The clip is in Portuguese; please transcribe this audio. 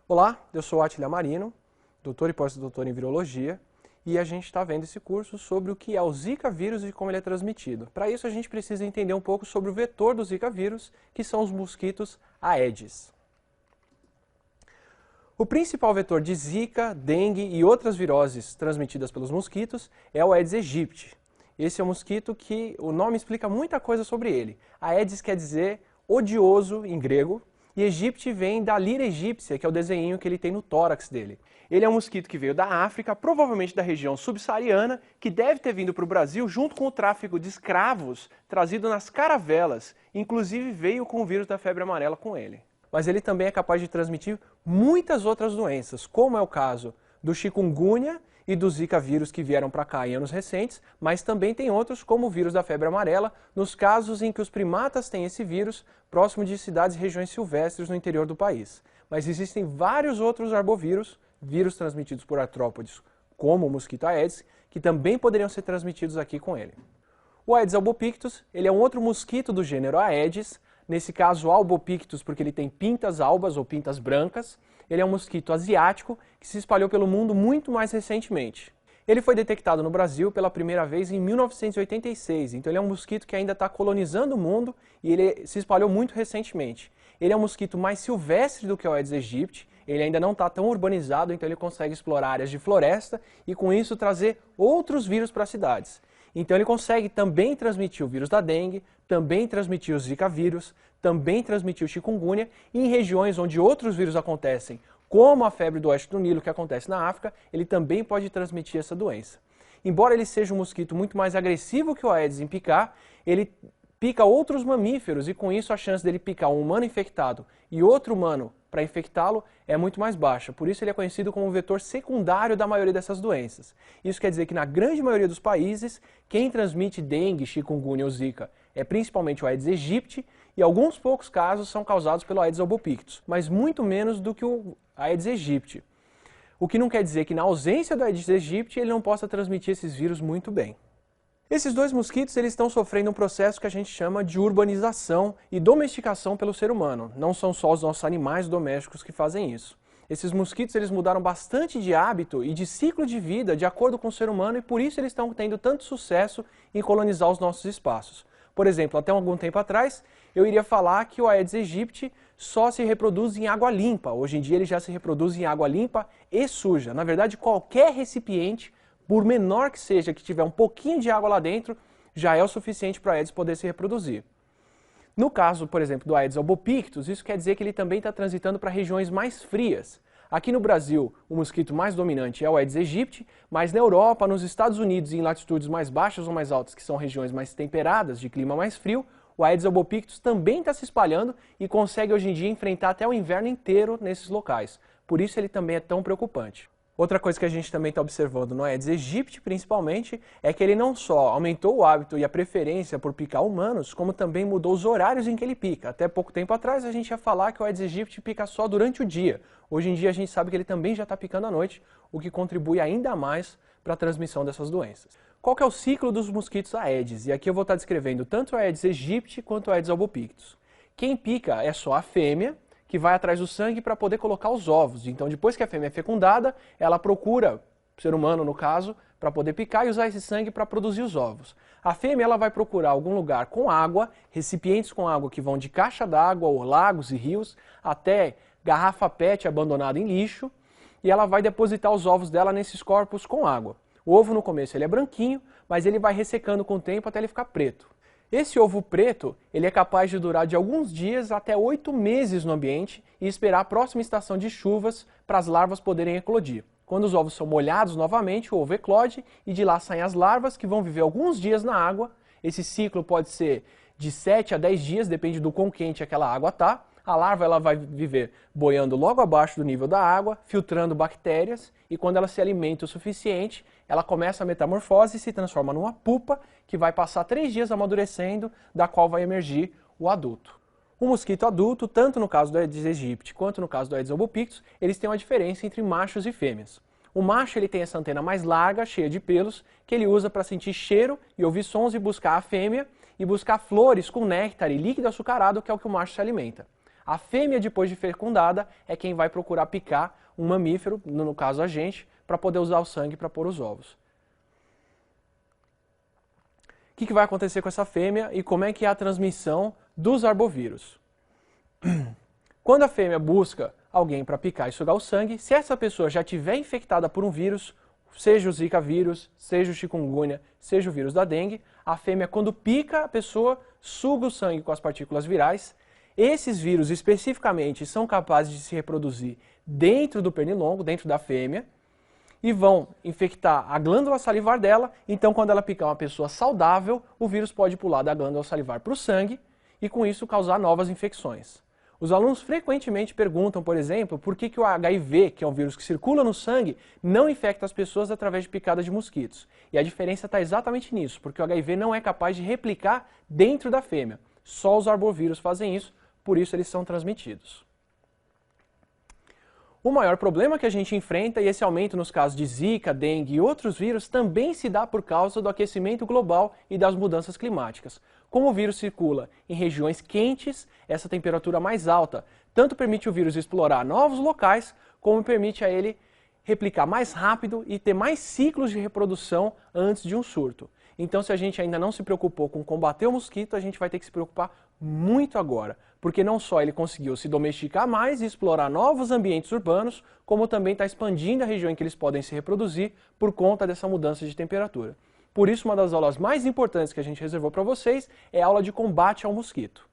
Olá, eu sou Atila Marino, doutor e pós-doutor em virologia, e a gente está vendo esse curso sobre o que é o Zika vírus e como ele é transmitido. Para isso a gente precisa entender um pouco sobre o vetor do Zika vírus, que são os mosquitos Aedes. O principal vetor de Zika, dengue e outras viroses transmitidas pelos mosquitos é o Aedes aegypti. Esse é um mosquito que o nome explica muita coisa sobre ele. Aedes quer dizer odioso em grego, e aegypti vem da lira egípcia, que é o desenho que ele tem no tórax dele. Ele é um mosquito que veio da África, provavelmente da região subsaariana, que deve ter vindo para o Brasil junto com o tráfico de escravos trazido nas caravelas. Inclusive veio com o vírus da febre amarela com ele. Mas ele também é capaz de transmitir muitas outras doenças, como é o caso do chikungunya e do Zika vírus que vieram para cá em anos recentes, mas também tem outros como o vírus da febre amarela, nos casos em que os primatas têm esse vírus próximo de cidades e regiões silvestres no interior do país. Mas existem vários outros arbovírus, vírus transmitidos por artrópodes, como o mosquito Aedes, que também poderiam ser transmitidos aqui com ele. O Aedes albopictus, ele é um outro mosquito do gênero Aedes, nesse caso albopictus porque ele tem pintas albas ou pintas brancas. Ele é um mosquito asiático que se espalhou pelo mundo muito mais recentemente. Ele foi detectado no Brasil pela primeira vez em 1986, então ele é um mosquito que ainda está colonizando o mundo e ele se espalhou muito recentemente. Ele é um mosquito mais silvestre do que o Aedes aegypti, ele ainda não está tão urbanizado, então ele consegue explorar áreas de floresta e com isso trazer outros vírus para as cidades. Então ele consegue também transmitir o vírus da dengue, também transmitir o Zika vírus, também transmitir o chikungunya, e em regiões onde outros vírus acontecem, como a febre do oeste do Nilo, que acontece na África, ele também pode transmitir essa doença. Embora ele seja um mosquito muito mais agressivo que o Aedes em picar, ele pica outros mamíferos e com isso a chance dele picar um humano infectado e outro humano para infectá-lo é muito mais baixa. Por isso ele é conhecido como o vetor secundário da maioria dessas doenças. Isso quer dizer que na grande maioria dos países, quem transmite dengue, chikungunya ou zika é principalmente o Aedes aegypti e alguns poucos casos são causados pelo Aedes albopictus, mas muito menos do que o Aedes aegypti. O que não quer dizer que na ausência do Aedes aegypti ele não possa transmitir esses vírus muito bem. Esses dois mosquitos eles estão sofrendo um processo que a gente chama de urbanização e domesticação pelo ser humano. Não são só os nossos animais domésticos que fazem isso. Esses mosquitos eles mudaram bastante de hábito e de ciclo de vida de acordo com o ser humano e por isso eles estão tendo tanto sucesso em colonizar os nossos espaços. Por exemplo, até algum tempo atrás eu iria falar que o Aedes aegypti só se reproduz em água limpa. Hoje em dia ele já se reproduz em água limpa e suja. Na verdade, qualquer recipiente, por menor que seja, que tiver um pouquinho de água lá dentro, já é o suficiente para o Aedes poder se reproduzir. No caso, por exemplo, do Aedes albopictus, isso quer dizer que ele também está transitando para regiões mais frias. Aqui no Brasil, o mosquito mais dominante é o Aedes aegypti, mas na Europa, nos Estados Unidos e em latitudes mais baixas ou mais altas, que são regiões mais temperadas, de clima mais frio, o Aedes albopictus também está se espalhando e consegue hoje em dia enfrentar até o inverno inteiro nesses locais. Por isso ele também é tão preocupante. Outra coisa que a gente também está observando no Aedes aegypti, principalmente, é que ele não só aumentou o hábito e a preferência por picar humanos, como também mudou os horários em que ele pica. Até pouco tempo atrás a gente ia falar que o Aedes aegypti pica só durante o dia. Hoje em dia a gente sabe que ele também já está picando à noite, o que contribui ainda mais para a transmissão dessas doenças. Qual que é o ciclo dos mosquitos Aedes? E aqui eu vou estar descrevendo tanto o Aedes aegypti quanto o Aedes albopictus. Quem pica é só a fêmea, que vai atrás do sangue para poder colocar os ovos. Então, depois que a fêmea é fecundada, ela procura, o ser humano no caso, para poder picar e usar esse sangue para produzir os ovos. A fêmea ela vai procurar algum lugar com água, recipientes com água que vão de caixa d'água ou lagos e rios, até garrafa PET abandonada em lixo, e ela vai depositar os ovos dela nesses corpos com água. O ovo no começo ele é branquinho, mas ele vai ressecando com o tempo até ele ficar preto. Esse ovo preto, ele é capaz de durar de alguns dias até 8 meses no ambiente e esperar a próxima estação de chuvas para as larvas poderem eclodir. Quando os ovos são molhados novamente, o ovo eclode e de lá saem as larvas que vão viver alguns dias na água. Esse ciclo pode ser de 7 a 10 dias, depende do quão quente aquela água está. A larva ela vai viver boiando logo abaixo do nível da água, filtrando bactérias, e quando ela se alimenta o suficiente, ela começa a metamorfose e se transforma numa pupa, que vai passar 3 dias amadurecendo, da qual vai emergir o adulto. O mosquito adulto, tanto no caso do Aedes aegypti quanto no caso do Aedes albopictus, eles têm uma diferença entre machos e fêmeas. O macho ele tem essa antena mais larga, cheia de pelos, que ele usa para sentir cheiro e ouvir sons e buscar a fêmea, e buscar flores com néctar e líquido açucarado, que é o que o macho se alimenta. A fêmea, depois de fecundada, é quem vai procurar picar um mamífero, no caso a gente, para poder usar o sangue para pôr os ovos. O que vai acontecer com essa fêmea e como é que é a transmissão dos arbovírus? Quando a fêmea busca alguém para picar e sugar o sangue, se essa pessoa já estiver infectada por um vírus, seja o Zika vírus, seja o chikungunya, seja o vírus da dengue, a fêmea, quando pica a pessoa, suga o sangue com as partículas virais. Esses vírus especificamente são capazes de se reproduzir dentro do pernilongo, dentro da fêmea, e vão infectar a glândula salivar dela. Então, quando ela picar uma pessoa saudável, o vírus pode pular da glândula salivar para o sangue e, com isso, causar novas infecções. Os alunos frequentemente perguntam, por exemplo, por que o HIV, que é um vírus que circula no sangue, não infecta as pessoas através de picada de mosquitos. E a diferença está exatamente nisso, porque o HIV não é capaz de replicar dentro da fêmea. Só os arbovírus fazem isso, por isso eles são transmitidos. O maior problema que a gente enfrenta, e esse aumento nos casos de Zika, dengue e outros vírus, também se dá por causa do aquecimento global e das mudanças climáticas. Como o vírus circula em regiões quentes, essa temperatura mais alta tanto permite o vírus explorar novos locais, como permite a ele replicar mais rápido e ter mais ciclos de reprodução antes de um surto. Então, se a gente ainda não se preocupou com combater o mosquito, a gente vai ter que se preocupar muito agora, porque não só ele conseguiu se domesticar mais e explorar novos ambientes urbanos, como também está expandindo a região em que eles podem se reproduzir por conta dessa mudança de temperatura. Por isso, uma das aulas mais importantes que a gente reservou para vocês é a aula de combate ao mosquito.